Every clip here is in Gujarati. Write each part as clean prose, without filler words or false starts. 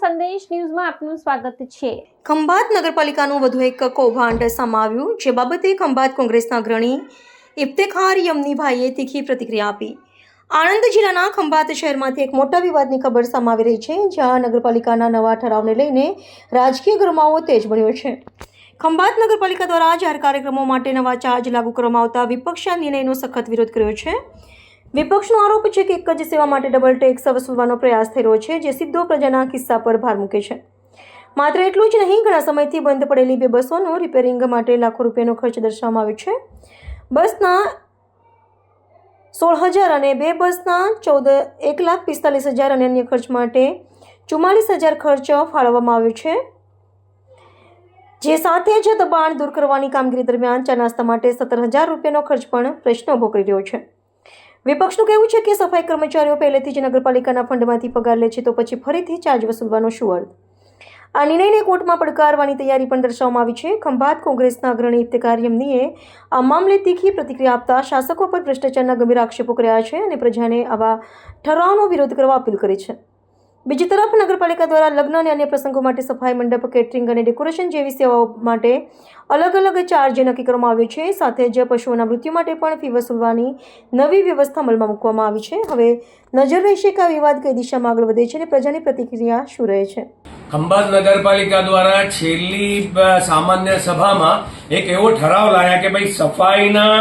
સંદેશ ન્યૂઝમાં આપનું સ્વાગત છે। ખંભાત નગરપાલિકાનું વધુ એક કૌભાંડ સામે આવ્યું, જે બાબતે ખંભાત કોંગ્રેસના અગ્રણી ઇફ્તેખાર યમનીભાઈએ તીખી પ્રતિક્રિયા આપી। આણંદ જિલ્લાના ખંભાત શહેરમાંથી એક મોટા વિવાદની ખબર સામે આવી રહી છે, જ્યાં નગરપાલિકાના નવા ઠરાવને લઈને રાજકીય ગરમાવો તેજ બન્યો છે। ખંભાત નગરપાલિકા દ્વારા જાહેર કાર્યક્રમો માટે નવા ચાર્જ લાગુ કરવામાં આવતા વિપક્ષે આ નિર્ણયનો સખત વિરોધ કર્યો છે। વિપક્ષનો આરોપ છે કે એક જ સેવા માટે ડબલ ટેક્સ વસૂલવાનો પ્રયાસ થઈ રહ્યો છે, જે સીધો પ્રજાના ખિસ્સા પર ભાર મૂકે છે। માત્ર એટલું જ નહીં, ઘણા સમયથી બંધ પડેલી બે બસોનો રિપેરિંગ માટે લાખો રૂપિયાનો ખર્ચ દર્શાવવામાં આવ્યો છે। બસના 16,000 અને બે બસના 1,45,000 અને અન્ય ખર્ચ માટે 44,000 ખર્ચ ફાળવવામાં આવ્યો છે, જે સાથે જ દબાણ દૂર કરવાની કામગીરી દરમિયાન ચા નાસ્તા માટે 17,000 રૂપિયાનો ખર્ચ પણ પ્રશ્ન ઉભો કરી રહ્યો છે। વિપક્ષનું કહેવું છે કે સફાઈ કર્મચારીઓ પહેલેથી જ નગરપાલિકાના ફંડમાંથી પગાર લે છે, તો પછી ફરીથી ચાર્જ વસૂલવાનો શું અર્થ? આ નિર્ણયને કોર્ટમાં પડકારવાની તૈયારી પણ દર્શાવવામાં આવી છે। ખંભાત કોંગ્રેસના અગ્રણી ઇફ્તેખાર યમનીએ આ મામલે તીખી પ્રતિક્રિયા આપતા શાસકો પર ભ્રષ્ટાચારના ગંભીર આક્ષેપો કર્યા છે અને પ્રજાને આવા ઠરાવનો વિરોધ કરવા અપીલ કરી છે। બીજી તરફ નગરપાલિકા દ્વારા લગ્ન અને અન્ય પ્રસંગો માટે સફાઈ મંડપ, કેટરિંગ અને ડેકોરેશન જેવી સેવાઓ માટે અલગ અલગ ચાર્જ નક્કી કરવામાં આવ્યો છે। સાથે જ પશુઓના મૃત્યુ માટે પણ ફી વસૂલવાની નવી વ્યવસ્થા અમલમાં મૂકવામાં આવી છે। હવે નજર રહેશે કે આ વિવાદ કઈ દિશામાં આગળ વધે છે અને પ્રજાની પ્રતિક્રિયા શું રહે છે। ખંભાત નગરપાલિકા દ્વારા છેલ્લી સામાન્ય સભામાં એક એવો ઠરાવ લાયા કે ભાઈ સફાઈના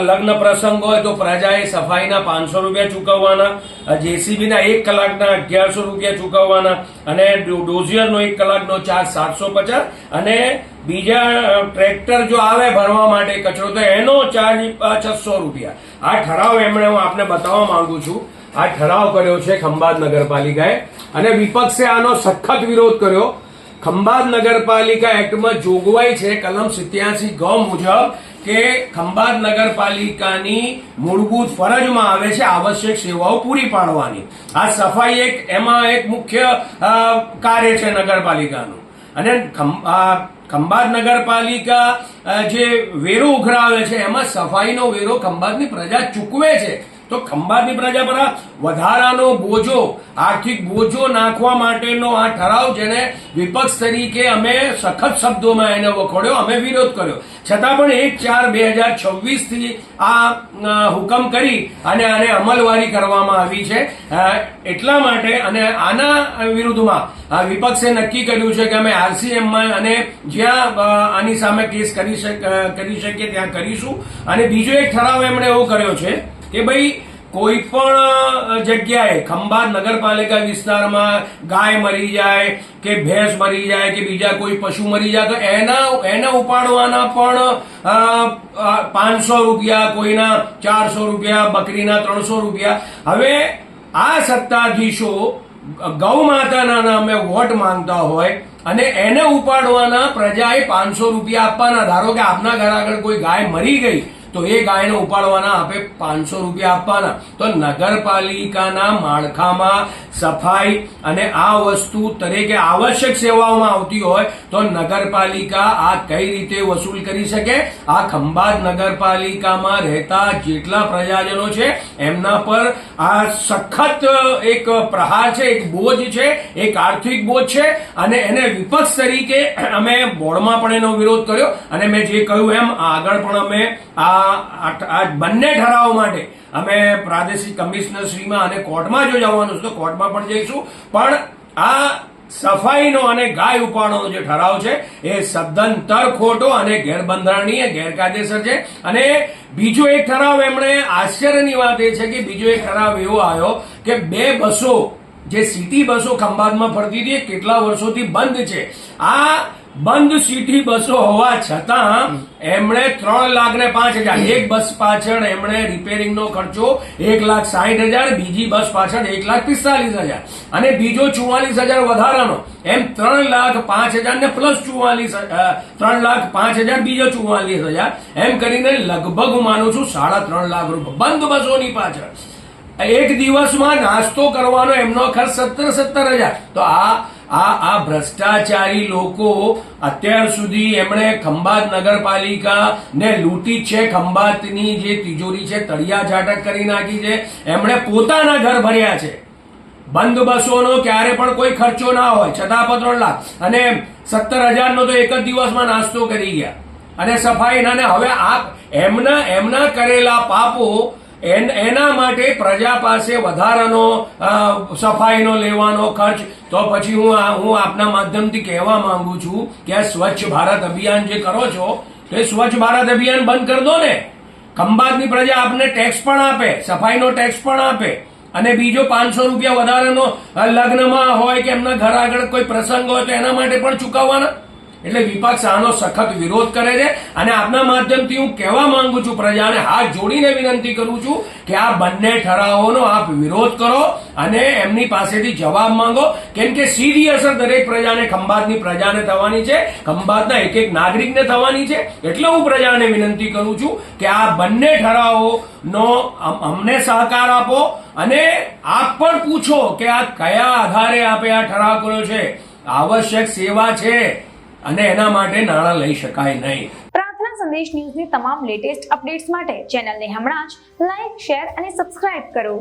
લગ્ન પ્રસંગ હોય તો પ્રજાએ સફાઈના 500 રૂપિયા ચૂકવવાના, જેસીબીના 1 કલાકના 1100 રૂપિયા ચૂકવવાના અને ડોઝિયરનો 1 કલાકનો ચાર્જ 750 અને બીજા ટ્રેક્ટર જો આવે ભરવા માટે કચરો તો એનો ચાર્જ 600 રૂપિયા। આ ઠરાવ એમણે હું આપને બતાવવા માંગુ છું। આ ઠરાવ કર્યો છે ખંભાત નગરપાલિકાએ અને વિપક્ષે આનો સખત વિરોધ કર્યો। ખંભાત નગરપાલિકા એક્ટમાં જોગવાઈ છે કલમ 87 ગ મુજબ કે ખંભાત નગરપાલિકાની મૂળભૂત ફરજમાં આવે છે આવશ્યક સેવાઓ પૂરી પાડવાની। આ સફાઈ એમાં એક મુખ્ય કાર્ય છે નગરપાલિકાનું અને ખંભાત નગરપાલિકા જે વેરો ઉઘરાવે છે એમાં સફાઈનો વેરો ખંભાતની પ્રજા ચૂકવે છે। તો ખંભાતની પ્રજા પર વધારાનો બોજો, આર્થિક બોજો નાખવા માટેનો આ ઠરાવ, જેને વિપક્ષ તરીકે અમે સખત શબ્દોમાં એને વખોડ્યો, અમે વિરોધ કર્યો, છતાં પણ 1/4/2026 થી આ હુકમ કરી અને આને અમલવારી કરવામાં આવી છે। એટલા માટે અને આના વિરુદ્ધમાં વિપક્ષે નક્કી કર્યું છે કે અમે RCMમાં અને જ્યાં આની સામે કેસ કરી શકીએ ત્યાં કરીશું। અને બીજો એક ઠરાવ એમણે એવો કર્યો છે કે ભાઈ કોઈ પણ જગ્યાએ ખંભાત નગરપાલિકા વિસ્તારમાં ગાય મરી જાય કે ભેંસ મરી જાય કે બીજા કોઈ પશુ મરી જાય તો એને ઉપાડવાના પણ 500 રૂપિયા, કોઈના 400 રૂપિયા, બકરીના 300 રૂપિયા। હવે આ સત્તાધીશો ગૌ માતાના નામે વોટ માંગતા હોય અને એને ઉપાડવાના પ્રજાએ 500 રૂપિયા આપવાના। ધારો કે આપના ઘર આગળ કોઈ ગાય મરી ગઈ તો એ ગાયને ઉપાડવાના આપે 500 રૂપિયા આપવાના। તો નગરપાલિકાના માળખામાં સફાઈ અને આ વસ્તુ તરીકે આવશ્યક સેવાઓમાં આવતી હોય તો નગરપાલિકા આ કઈ રીતે વસૂલ કરી શકે? આ ખંભાત નગરપાલિકામાં રહેતા જેટલા પ્રજાજનો છે એમના પર આ સખત એક પ્રહાર છે, એક બોજ છે, એક આર્થિક બોજ છે અને એને વિપક્ષ તરીકે અમે બોર્ડમાં પણ એનો વિરોધ કર્યો અને મેં જે કહ્યું એમ આગળ પણ અમે આ બંને ઠરાવ માટે અમે પ્રાદેશિક કમિશનર શ્રીમાં અને કોર્ટમાં જો જવાનું છે તો કોર્ટમાં પણ જઈશું। પણ આ સફાઈનો અને ગાય ઉપાડવાનો જે ઠરાવ છે એ સદંતર ખોટો અને ગેરબંધારણીય, ગેરકાયદેસર છે। અને બીજો એક ઠરાવ એમણે, આશ્ચર્યની વાત એ છે કે બીજો એક ઠરાવ એવો આવ્યો કે બે બસો, જે સિટી બસો ખંભાતમાં ફરતી હતી, કેટલા વર્ષોથી બંધ છે। આ બંધ સિટી બસો હોવા છતાં એમણે 3,05,000, એક બસ પાછળ એમણે રિપેરિંગનો ખર્ચો 1,60,000, બીજી બસ પાછળ 1,45,000 અને બીજો 44,000 વધારાનો, એમ 3,05,000 ને પ્લસ 3,05,000 બીજો 44,000, એમ કરીને લગભગ હું માનું છું 3.5 લાખ રૂપિયા બંધ બસોની પાછળ। એક દિવસમાં નાસ્તો કરવાનો એમનો ખર્ચ 17,000। તો આ ભ્રષ્ટાચારી લોકો અત્યાર સુધી એમણે ખંભાત નગરપાલિકા ને લૂંટી છે। ખંભાતની જે તિજોરી છે તળિયા ઝાટક કરી નાખી છે, એમણે પોતાના ઘર ભર્યા છે। બંધ બસોનો ક્યારે પણ કોઈ ખર્ચો ના હોય, છતાં પણ 3 લાખ અને 17,000 નો તો એક જ દિવસમાં નાસ્તો કરી ગયા. અને સફાઈના ને હવે એમના કરેલા પાપો એના માટે પ્રજા પાસે વધારાનો સફાઈનો લેવાનો ખર્ચ. તો પછી હું આપના માધ્યમથી કહેવા માંગુ છું કે આ સ્વચ્છ ભારત અભિયાન જે કરો છો તો એ સ્વચ્છ ભારત અભિયાન બંધ કરી દો ને. ખંભાતની પ્રજા આપને ટેક્સ પણ આપે, સફાઈનો ટેક્સ પણ આપે, અને બીજો 500 રૂપિયા વધારાનો લગ્નમાં હોય કે એમના ઘર આગળ કોઈ પ્રસંગ હોય તો એના માટે પણ ચૂકવવાના. એટલે વિપક્ષ આનો સખત વિરોધ કરે છે. અને આપના માધ્યમથી હું કહેવા માંગુ છું, પ્રજાને હાથ જોડીને વિનંતી કરું છું કે આ બંને ઠરાવોનો આપ વિરોધ કરો અને એમની પાસેથી જવાબ માંગો. કેમ કે સીધી અસર દરેક પ્રજાને, ખંભાતની પ્રજાને થવાની છે, ખંભાતના એક નાગરિકને થવાની છે. એટલે હું પ્રજાને વિનંતી કરું છું કે આ બંને ઠરાવોનો અમને સહકાર આપો અને આપ પણ પૂછો કે આ કયા આધારે આપે આ ઠરાવ કર્યો છે. આવશ્યક સેવા છે અને એના માટે નાણાં લઈ શકાય નહીં. પ્રાર્થના સંદેશ ન્યૂઝની તમામ લેટેસ્ટ અપડેટ્સ માટે ચેનલને હમણાં જ લાઈક, શેર અને સબસ્ક્રાઇબ કરો.